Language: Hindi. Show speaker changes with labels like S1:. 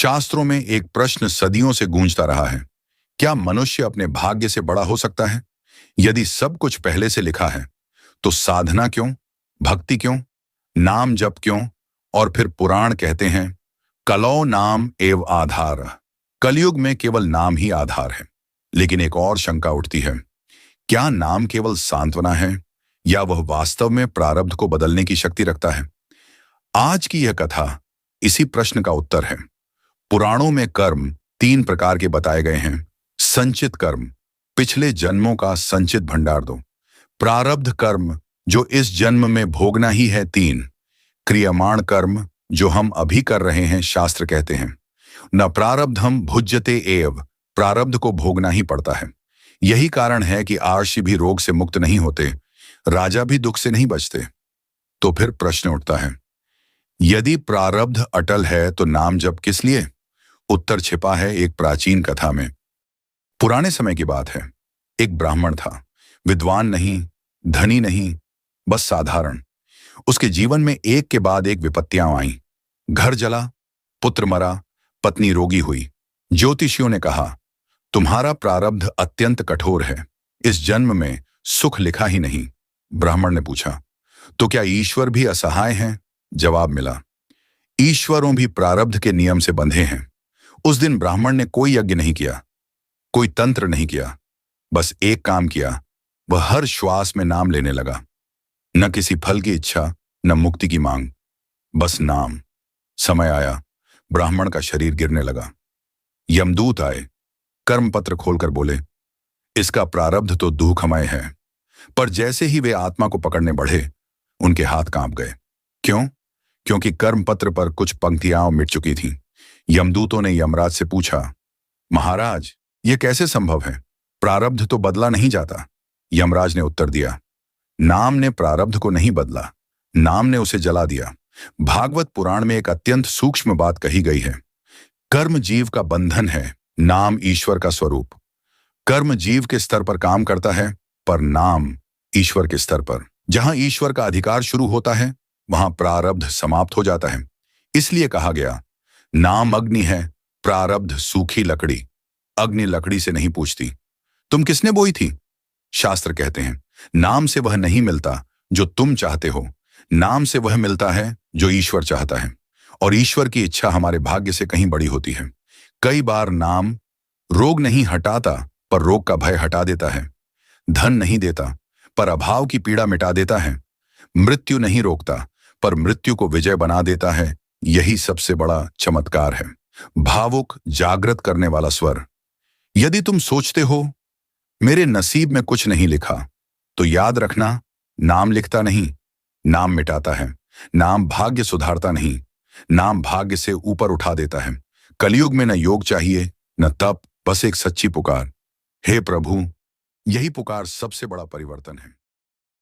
S1: शास्त्रों में एक प्रश्न सदियों से गूंजता रहा है। क्या मनुष्य अपने भाग्य से बड़ा हो सकता है? यदि सब कुछ पहले से लिखा है, तो साधना क्यों, भक्ति क्यों, नाम जप क्यों? और फिर पुराण कहते हैं, कलौ नाम एव आधार। कलयुग में केवल नाम ही आधार है। लेकिन एक और शंका उठती है, क्या नाम केवल सांत्वना है या वह वास्तव में प्रारब्ध को बदलने की शक्ति रखता है? आज की यह कथा इसी प्रश्न का उत्तर है। पुराणों में कर्म 3 प्रकार के बताए गए हैं। संचित कर्म, पिछले जन्मों का संचित भंडार दो। प्रारब्ध कर्म, जो इस जन्म में भोगना ही है 3। क्रियमाण कर्म, जो हम अभी कर रहे हैं, शास्त्र कहते हैं न प्रारब्धम भुज्यते एव, प्रारब्ध को भोगना ही पड़ता है। यही कारण है कि आर्षि भी रोग से मुक्त नहीं होते, राजा भी दुख से नहीं बचते। तो फिर प्रश्न उठता है, यदि प्रारब्ध अटल है तो नाम जप किस लिए? उत्तर छिपा है एक प्राचीन कथा में। पुराने समय की बात है। एक ब्राह्मण था, विद्वान नहीं, धनी नहीं, बस साधारण। उसके जीवन में एक के बाद एक विपत्तियां आईं। घर जला, पुत्र मरा, पत्नी रोगी हुई। ज्योतिषियों ने कहा, तुम्हारा प्रारब्ध अत्यंत कठोर है, इस जन्म में सुख लिखा ही नहीं। ब्राह्मण ने पूछा, तो क्या ईश्वर भी असहाय हैं? जवाब मिला, ईश्वरों भी प्रारब्ध के नियम से बंधे हैं। उस दिन ब्राह्मण ने कोई यज्ञ नहीं किया, कोई तंत्र नहीं किया, बस एक काम किया। वह हर श्वास में नाम लेने लगा। न किसी फल की इच्छा, न मुक्ति की मांग, बस नाम। समय आया, ब्राह्मण का शरीर गिरने लगा। यमदूत आए, कर्मपत्र खोलकर बोले, इसका प्रारब्ध तो दुखमय है। पर जैसे ही वे आत्मा को पकड़ने बढ़े, उनके हाथ कांप गए। क्यों? क्योंकि कर्मपत्र पर कुछ पंक्तियां मिट चुकी थीं। यमदूतों ने यमराज से पूछा, महाराज, यह कैसे संभव है? प्रारब्ध तो बदला नहीं जाता। यमराज ने उत्तर दिया, नाम ने प्रारब्ध को नहीं बदला, नाम ने उसे जला दिया। भागवत पुराण में एक अत्यंत सूक्ष्म बात कही गई है। कर्म जीव का बंधन है, नाम ईश्वर का स्वरूप। कर्म जीव के स्तर पर काम करता है, पर नाम ईश्वर के स्तर पर। जहां ईश्वर का अधिकार शुरू होता है, वहां प्रारब्ध समाप्त हो जाता है। इसलिए कहा गया, नाम अग्नि है, प्रारब्ध सूखी लकड़ी। अग्नि लकड़ी से नहीं पूछती, तुम किसने बोई थी? शास्त्र कहते हैं, नाम से वह नहीं मिलता जो तुम चाहते हो, नाम से वह मिलता है जो ईश्वर चाहता है। और ईश्वर की इच्छा हमारे भाग्य से कहीं बड़ी होती है। कई बार नाम रोग नहीं हटाता, पर रोग का भय हटा देता है। धन नहीं देता, पर अभाव की पीड़ा मिटा देता है। मृत्यु नहीं रोकता, पर मृत्यु को विजय बना देता है। यही सबसे बड़ा चमत्कार है। भावुक, जागृत करने वाला स्वर। यदि तुम सोचते हो मेरे नसीब में कुछ नहीं लिखा, तो याद रखना, नाम लिखता नहीं, नाम मिटाता है। नाम भाग्य सुधारता नहीं, नाम भाग्य से ऊपर उठा देता है। कलयुग में न योग चाहिए, न तप, बस एक सच्ची पुकार। हे प्रभु, यही पुकार सबसे बड़ा परिवर्तन है।